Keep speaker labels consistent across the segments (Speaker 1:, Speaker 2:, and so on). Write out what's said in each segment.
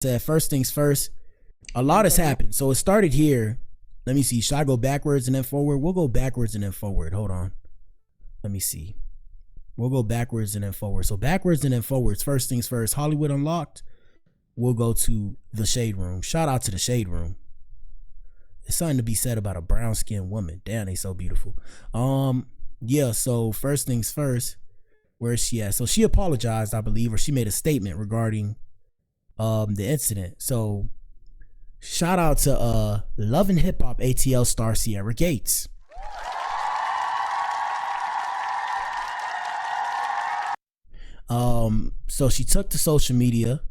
Speaker 1: said, first things first, a lot has happened. So it started here. Let me see. Should I go backwards and then forward? We'll go backwards and then forward. Hold on. Let me see. We'll go backwards and then forward. So backwards and then forwards. First things first. Hollywood Unlocked. We'll go to the Shade Room. Shout out to the Shade Room. There's something to be said about a brown skinned woman. Damn, they so beautiful. Yeah, so first things first. Where is she at? So she apologized, I believe, or she made a statement regarding the incident. So shout out to Love and Hip Hop ATL star Sierra Gates. So she took to social media.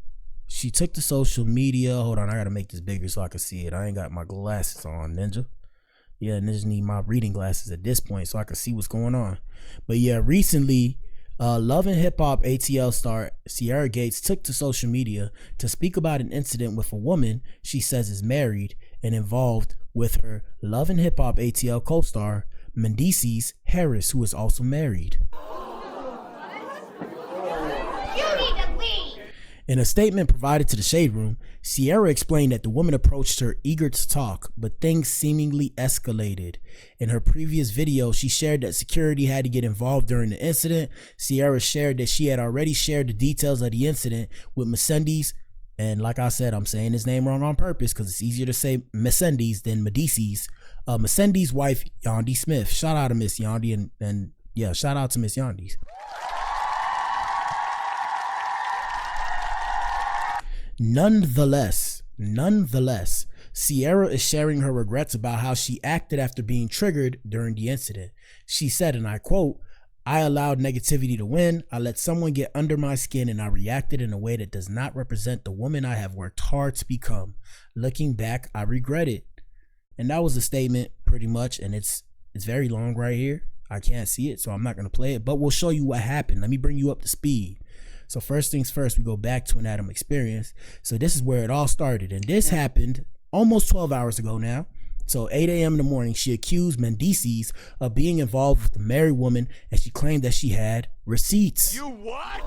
Speaker 1: Hold on, I gotta make this bigger so I can see it. I ain't got my glasses on, Ninja. Yeah, ninjas need my reading glasses at this point so I can see what's going on. But yeah, recently, Love and Hip Hop ATL star Sierra Gates took to social media to speak about an incident with a woman she says is married and involved with her Love and Hip Hop ATL co-star Mendeecees Harris, who is also married. In a statement provided to the Shade Room, Sierra explained that the woman approached her eager to talk, but things seemingly escalated. In her previous video, she shared that security had to get involved during the incident. Sierra shared that she had already shared the details of the incident with Mendeecees, and like I said, I'm saying his name wrong on purpose because it's easier to say Mendeecees than Mendeecees. Mendeecees' wife, Yandy Smith. Shout out to Miss Yandy, and yeah, shout out to Miss Yandy. Nonetheless, Sierra is sharing her regrets about how she acted after being triggered during the incident. She said, and I quote, "I allowed negativity to win. I let someone get under my skin and I reacted in a way that does not represent the woman I have worked hard to become. Looking back, I regret it." And that was the statement pretty much, and it's very long right here. I can't see it, so I'm not going to play it, but we'll show you what happened. Let me bring you up to speed. So first things first, we go back to an Adam experience. So this is where it all started. And this happened almost 12 hours ago now. So 8 a.m. in the morning, she accused Mendeecees of being involved with a married woman, and she claimed that she had receipts. You what?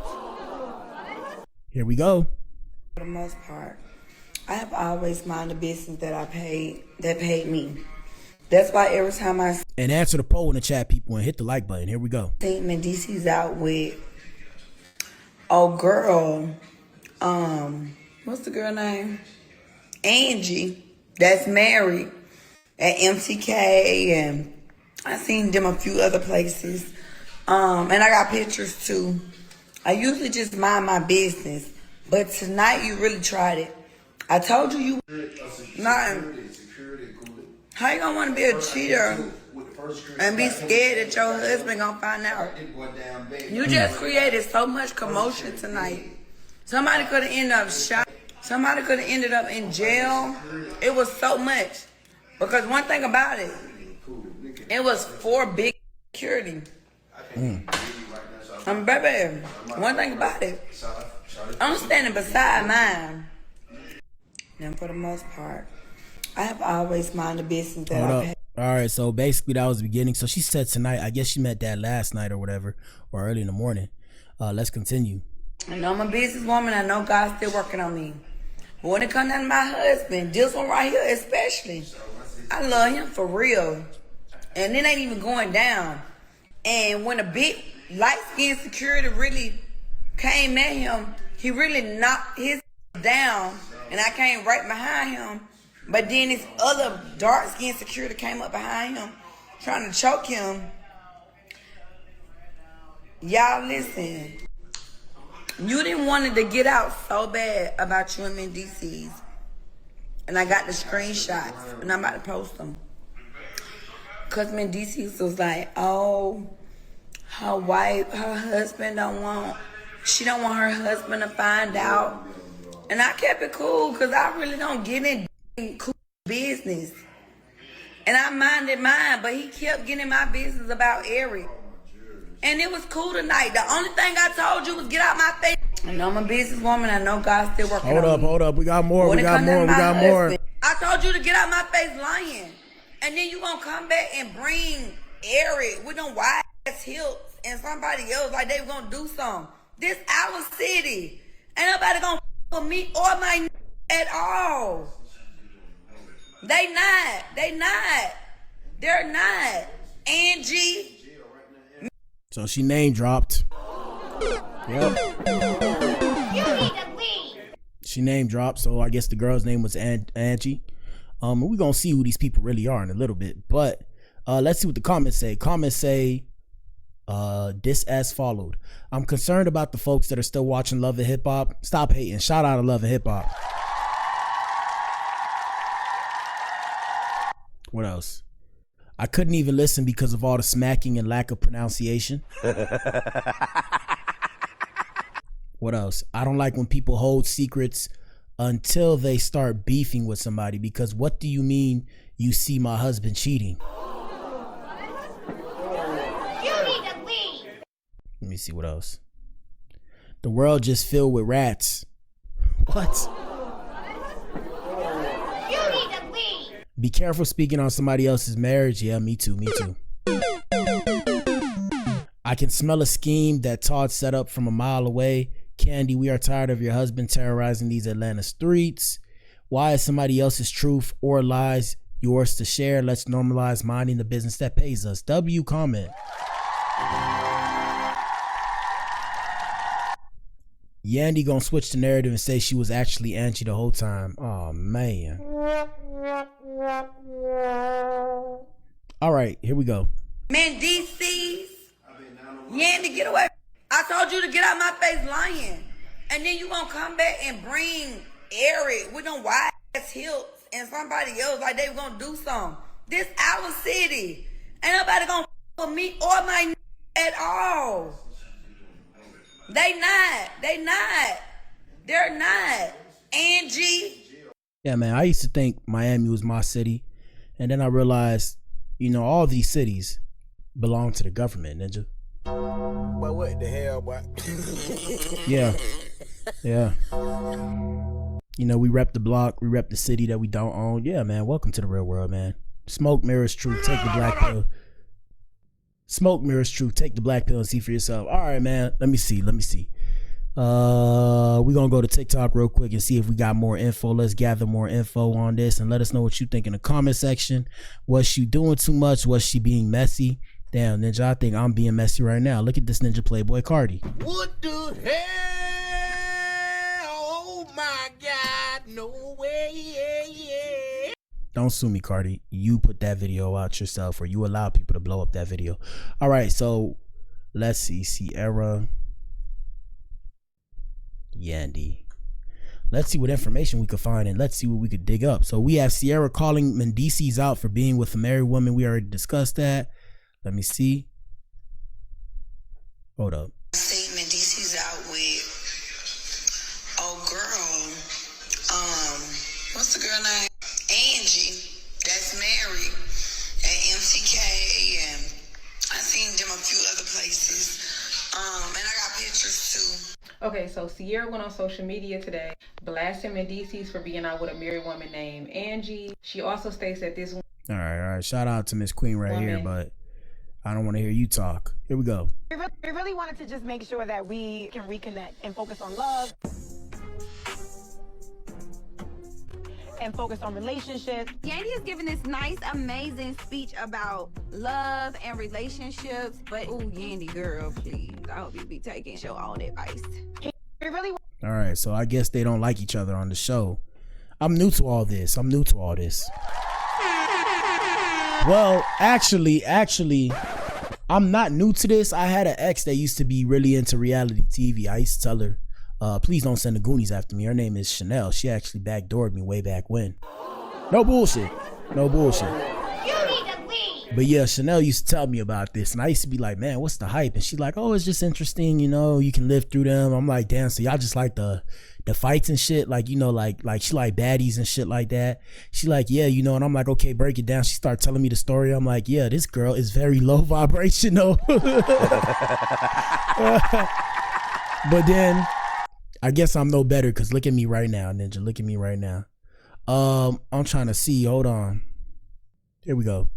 Speaker 1: Here we go.
Speaker 2: For the most part, I have always minded the business that paid me. That's why every time I
Speaker 1: and answer the poll in the chat, people, and hit the like button. Here we go.
Speaker 2: see Mendeecees out with girl, what's the girl name? Angie, that's married at MTK, and I seen them a few other places. And I got pictures too. I usually just mind my business, but tonight you really tried it. I told you not. How you gonna want to be a cheater and be scared that your husband gonna find out? You just created so much commotion tonight. Somebody could have ended up shot. Somebody could have ended up in jail. It was so much. Because one thing about it, it was for big security. Baby, one thing about it, I'm standing beside mine. And for the most part, I have always minded the business that I paid.
Speaker 1: All right, so basically that was the beginning. So she said tonight, I guess she met that last night or whatever, or early in the morning. Let's continue.
Speaker 2: I know I'm a businesswoman. I know God's still working on me. But when it comes down to my husband, this one right here especially, I love him for real. And it ain't even going down. And when a big light-skinned security really came at him, he really knocked his down, and I came right behind him. But then this other dark-skinned security came up behind him, trying to choke him. Y'all listen. You didn't want it to get out so bad about you and Mendeecees. And I got the screenshots, and I'm about to post them. Because Mendeecees was like, oh, her husband she don't want her husband to find out. And I kept it cool, because I really don't get in cool business. And I minded mine, but he kept getting my business about Eric. And it was cool tonight. The only thing I told you was get out my face. I know I'm a businesswoman. I know God's still working on me.
Speaker 1: Hold up. We got more. We got more.
Speaker 2: I told you to get out my face lying. And then you gonna come back and bring Eric with them wide ass hips and somebody else like they were gonna do something. This our city. Ain't nobody gonna with me or my at all. They not. They're not. Angie.
Speaker 1: So she name dropped. Yep. She name dropped, so I guess the girl's name was Angie. We're gonna see who these people really are in a little bit. But let's see what the comments say. Comments say this as followed. I'm concerned about the folks that are still watching Love and Hip Hop. Stop hating. Shout out to Love and Hip Hop. What else? I couldn't even listen because of all the smacking and lack of pronunciation. What else? I don't like when people hold secrets until they start beefing with somebody, because what do you mean you see my husband cheating? Let me see what else. The world just filled with rats. What? Be careful speaking on somebody else's marriage. Yeah, me too. I can smell a scheme that Todd set up from a mile away. Candy, we are tired of your husband terrorizing these Atlanta streets. Why is somebody else's truth or lies yours to share? Let's normalize minding the business that pays us. W comment. Yandy gonna switch the narrative and say she was actually Angie the whole time. Oh man. All right, here we go.
Speaker 2: Mendeecees. Yandy, get away. I told you to get out my face lying. And then you gonna come back and bring Eric with them wide ass hips and somebody else like they gonna do something. This our city. Ain't nobody gonna for me or my at all. They not. They're not. Angie.
Speaker 1: Yeah, man, I used to think Miami was my city. And then I realized, you know, all these cities belong to the government, Ninja.
Speaker 3: But what the hell, boy?
Speaker 1: Yeah. You know, we rep the block, we rep the city that we don't own. Yeah, man, welcome to the real world, man. Smoke, mirrors, truth, take the black pill. Smoke, mirrors, truth, take the black pill and see for yourself. All right, man, let me see. We're gonna go to TikTok real quick and see if we got more info. Let's gather more info on this and let us know what you think in the comment section. Was she doing too much? Was she being messy? Damn, Ninja, I think I'm being messy right now. Look at this Ninja Playboy Cardi.
Speaker 3: What the hell? Oh my God, no way.
Speaker 1: Don't sue me, Cardi. You put that video out yourself, or you allow people to blow up that video. All right, so let's see. Sierra Yandy. Let's see what information we could find and let's see what we could dig up. So we have Sierra calling Mendeecees out for being with a married woman. We already discussed that. Let me see. Hold up.
Speaker 2: I see Mendeecees out with girl. What's the girl name? Angie. That's married at MTK, and I seen them a few other places. And I got pictures too.
Speaker 4: Okay, so Sierra went on social media today blasting Mendeecees for being out with a married woman named Angie. She also states that this
Speaker 1: All right. Shout out to Miss Queen right here, but I don't want to hear you talk. Here we go.
Speaker 5: We really wanted to just make sure that we can reconnect and focus on love and focus on relationships.
Speaker 6: Yandy is giving this nice, amazing speech about love and relationships, but ooh, Yandy girl, please, I hope you be taking your own advice.
Speaker 5: We really
Speaker 1: All right, so I guess they don't like each other on the show. I'm new to all this. Well, actually, I'm not new to this. I had an ex that used to be really into reality TV. I used to tell her, please don't send the Goonies after me. Her name is Chanel. She actually backdoored me way back when. No bullshit. But yeah, Chanel used to tell me about this, and I used to be like, man, what's the hype? And she's like, oh, it's just interesting, you know, you can live through them. I'm like, damn, so y'all just like the fights and shit, like, you know, like she like baddies and shit like that. She like, yeah, you know, and I'm like, okay, break it down. She started telling me the story. I'm like, yeah, this girl is very low vibrational. But then I guess I'm no better, because look at me right now, Ninja. Look at me right now. I'm trying to see. Hold on. Here we go.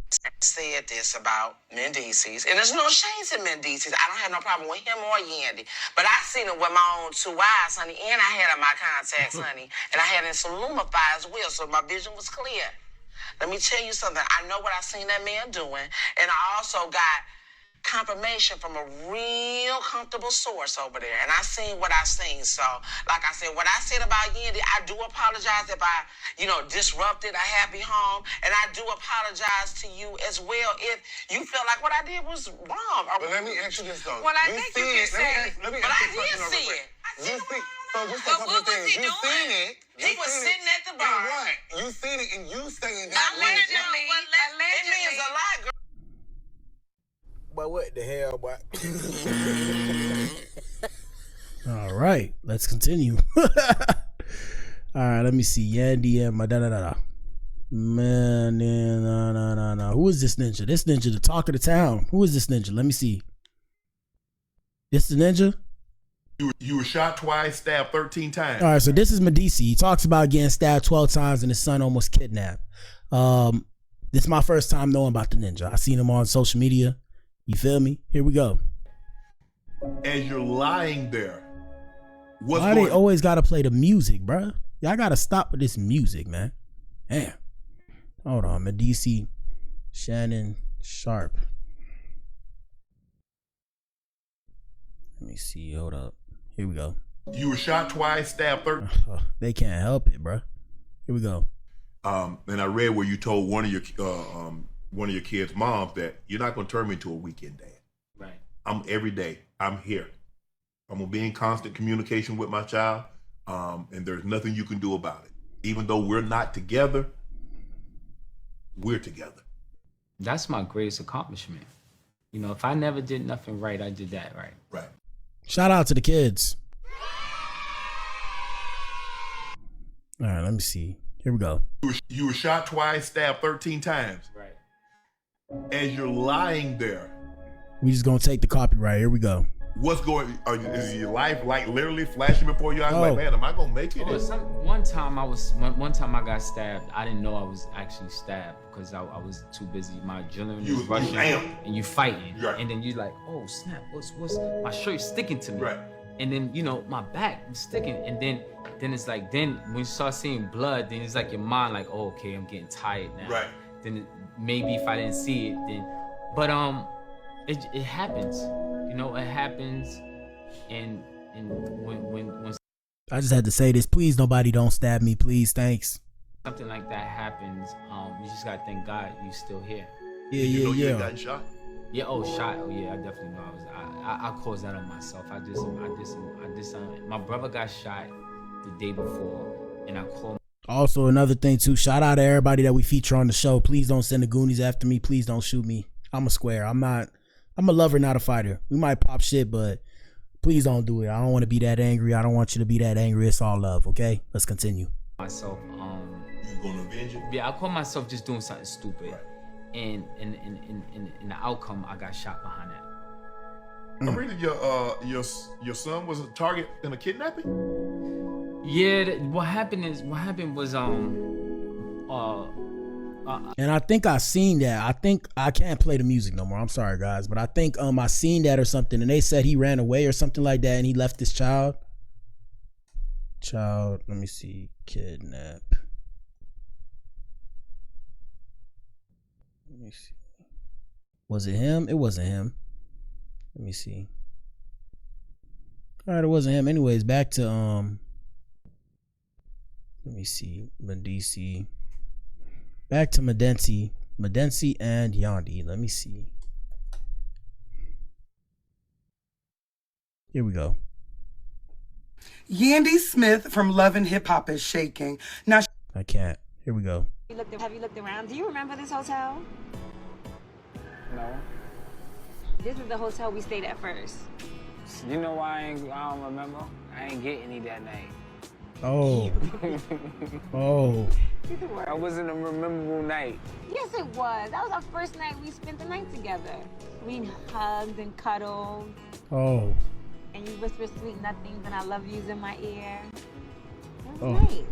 Speaker 7: Said this about Mendeecees, and there's no shade to Mendeecees. I don't have no problem with him or Yandy, but I seen it with my own 2 eyes, honey, and I had on my contacts, honey, and I had it in Lumify as well, so my vision was clear. Let me tell you something. I know what I seen that man doing, and I also got confirmation from a real comfortable source over there, and I seen what I seen. So, like I said, what I said about Yandy, I do apologize if I, disrupted a happy home, and I do apologize to you as well if you feel like what I did was wrong.
Speaker 8: But let me ask you this though.
Speaker 7: Well, I think you can say,
Speaker 8: let me
Speaker 7: but
Speaker 8: ask
Speaker 7: I
Speaker 8: you a
Speaker 7: did
Speaker 8: question
Speaker 7: see
Speaker 8: real
Speaker 7: it.
Speaker 8: quick. You see, so just a
Speaker 7: But
Speaker 8: couple
Speaker 7: what
Speaker 8: of
Speaker 7: was
Speaker 8: things.
Speaker 7: he
Speaker 8: You
Speaker 7: doing?
Speaker 8: seen it.
Speaker 7: He was sitting at the bar.
Speaker 8: Right. You seen it, and you saying that.
Speaker 7: Allegedly. It means a lot, girl.
Speaker 3: But what the hell, boy?
Speaker 1: All right, let's continue. All right, let me see. Yandy and my da. Man, no. Who is this ninja? This ninja, the talk of the town. Who is this ninja? Let me see. This the ninja?
Speaker 9: You were shot twice, stabbed 13 times.
Speaker 1: All right, so this is Mendeecees. He talks about getting stabbed 12 times and his son almost kidnapped. This is my first time knowing about the ninja. I seen him on social media. You feel me? Here we go.
Speaker 9: As you're lying there,
Speaker 1: why they always gotta play the music, bruh? Y'all gotta stop with this music, man. Damn. Hold on, Mendeecees, Shannon Sharp. Let me see. Hold up. Here we go.
Speaker 9: You were shot twice, stabbed 13.
Speaker 1: They can't help it, bruh. Here we go.
Speaker 9: And I read where you told one of your kids' moms that you're not gonna turn me into a weekend dad.
Speaker 10: Right.
Speaker 9: I'm every day. I'm here. I'm gonna be in constant communication with my child, and there's nothing you can do about it. Even though we're not together, we're together.
Speaker 10: That's my greatest accomplishment. If I never did nothing right, I did that right.
Speaker 9: Right.
Speaker 1: Shout out to the kids. All right, let me see. Here we go.
Speaker 9: You were shot twice, stabbed 13 times.
Speaker 10: Right.
Speaker 9: As you're lying there,
Speaker 1: We just gonna take the copyright. Here we go.
Speaker 9: what's going? Is your life like literally flashing before your eyes?
Speaker 1: Oh.
Speaker 9: Like, man, am I gonna make it?
Speaker 10: One time I got stabbed. I didn't know I was actually stabbed because I was too busy. My adrenaline was rushing, and you fighting,
Speaker 9: Right.
Speaker 10: and then you like, oh snap, what's my shirt's sticking to me,
Speaker 9: Right.
Speaker 10: and then my back was sticking, and then it's like when you start seeing blood, then it's like your mind like, oh okay, I'm getting tired now.
Speaker 9: Right.
Speaker 10: Then maybe if I didn't see it, then, but it happens, it happens, and when
Speaker 1: I just had to say this. Please, nobody don't stab me. Please, thanks.
Speaker 10: something like that happens, you just gotta thank God you still here.
Speaker 1: Yeah,
Speaker 9: You know you
Speaker 1: yeah.
Speaker 9: got shot.
Speaker 10: Yeah, shot. Oh yeah, I definitely know I caused that on myself. I did my brother got shot the day before, and I called.
Speaker 1: Also, another thing too. Shout out to everybody that we feature on the show. Please don't send the Goonies after me. Please don't shoot me. I'm a square. I'm a lover, not a fighter. We might pop shit, but please don't do it. I don't want to be that angry. I don't want you to be that angry. It's all love. Okay, let's continue.
Speaker 10: Myself.
Speaker 9: You gonna avenge it?
Speaker 10: Yeah, I caught myself just doing something stupid, and in the outcome, I got shot behind that.
Speaker 9: I read that your son was a target in a kidnapping.
Speaker 10: Yeah, what happened was
Speaker 1: And I think I seen that. I think I can't play the music no more. I'm sorry, guys, but I think I seen that or something, and they said he ran away or something like that, and he left his child. Let me see. Kidnap. Let me see. Was it him? It wasn't him. Let me see. All right, it wasn't him. Anyways, back to let me see. Mendeecees. Back to Mendeecees and Yandy. Let me see. Here we go.
Speaker 11: Yandy Smith from Love and Hip Hop is shaking. Now
Speaker 1: I can't. Here we go.
Speaker 6: Have you looked around? Do you remember this hotel?
Speaker 12: No.
Speaker 6: This is the hotel we stayed at first.
Speaker 12: You know why I don't remember? I ain't get any that night.
Speaker 1: Oh. Oh.
Speaker 12: That wasn't a memorable night.
Speaker 6: Yes, it was. That was our first night we spent the night together. We hugged and cuddled.
Speaker 1: Oh.
Speaker 6: And you whispered sweet nothings and I love yous in my ear. It was
Speaker 1: Oh.
Speaker 6: nice.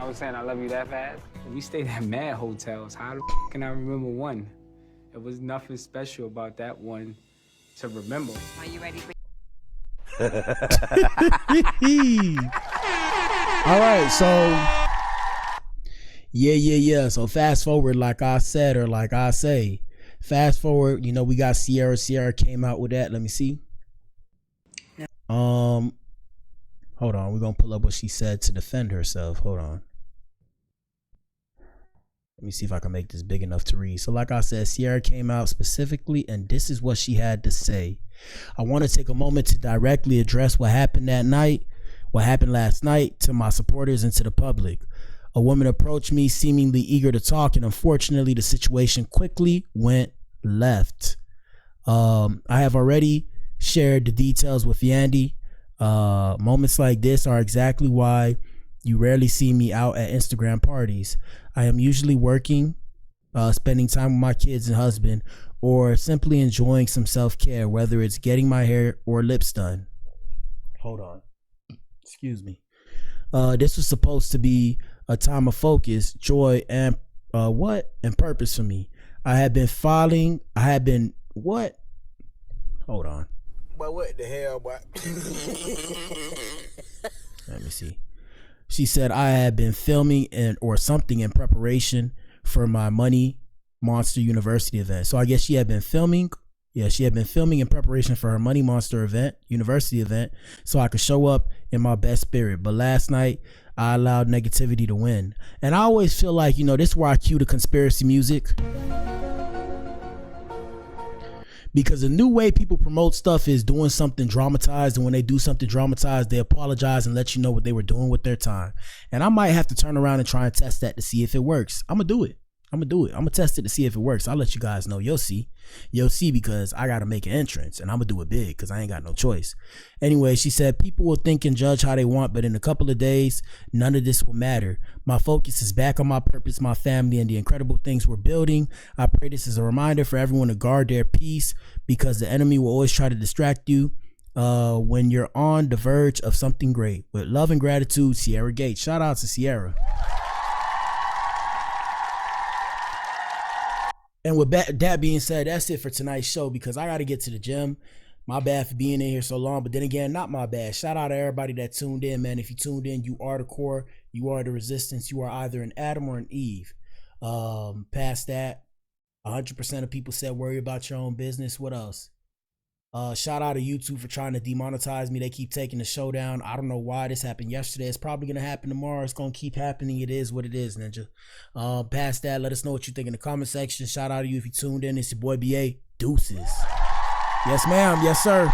Speaker 12: I was saying I love you that fast.
Speaker 10: We stayed at mad hotels. How the can I remember one? It was nothing special about that one to remember.
Speaker 6: Are you ready for
Speaker 1: All right, so yeah. So fast forward, like I said, or like I say, fast forward. You know, we got Sierra. Sierra came out with that. Let me see. Hold on. We're gonna pull up what she said to defend herself. Hold on. Let me see if I can make this big enough to read. So like I said, Sierra came out specifically, and this is what she had to say. I want to take a moment to directly address what happened last night to my supporters and to the public. A woman approached me seemingly eager to talk, and unfortunately the situation quickly went left. I have already shared the details with Yandy. Moments like this are exactly why you rarely see me out at Instagram parties. I am usually working, spending time with my kids and husband, or simply enjoying some self-care, whether it's getting my hair or lips done. Hold on. Excuse me. This was supposed to be a time of focus, joy, and purpose for me. What? Hold on.
Speaker 3: But what the hell, boy?
Speaker 1: Let me see. She said I had been filming or something in preparation for my Money Monster University event. So I guess she had been filming. Yeah, she had been filming in preparation for her Money Monster University event, so I could show up in my best spirit. But last night, I allowed negativity to win. And I always feel like, you know, this is where I cue the conspiracy music. Because the new way people promote stuff is doing something dramatized, and when they do something dramatized, they apologize and let you know what they were doing with their time. And I might have to turn around and try and test that to see if it works. I'm gonna do it. I'm gonna test it to see if it works. I'll let you guys know. You'll see, because I gotta make an entrance, and I'm gonna do it big because I ain't got no choice. Anyway, she said people will think and judge how they want, but in a couple of days, none of this will matter. My focus is back on my purpose, my family, and the incredible things we're building. I pray this is a reminder for everyone to guard their peace, because the enemy will always try to distract you when you're on the verge of something great. With love and gratitude, Sierra Gates. Shout out to Sierra. And with that being said, that's it for tonight's show, because I got to get to the gym. My bad for being in here so long, but then again, not my bad. Shout out to everybody that tuned in, man. If you tuned in, you are the core, you are the resistance, you are either an Adam or an Eve. Past that, 100% of people said worry about your own business. What else? Shout out to YouTube for trying to demonetize me. They keep taking the show down. I don't know why this happened yesterday. It's probably going to happen tomorrow. It's going to keep happening. It is what it is, Ninja. Past that, let us know what you think in the comment section. Shout out to you if you tuned in. It's your boy BA. Deuces. Yes, ma'am. Yes, sir.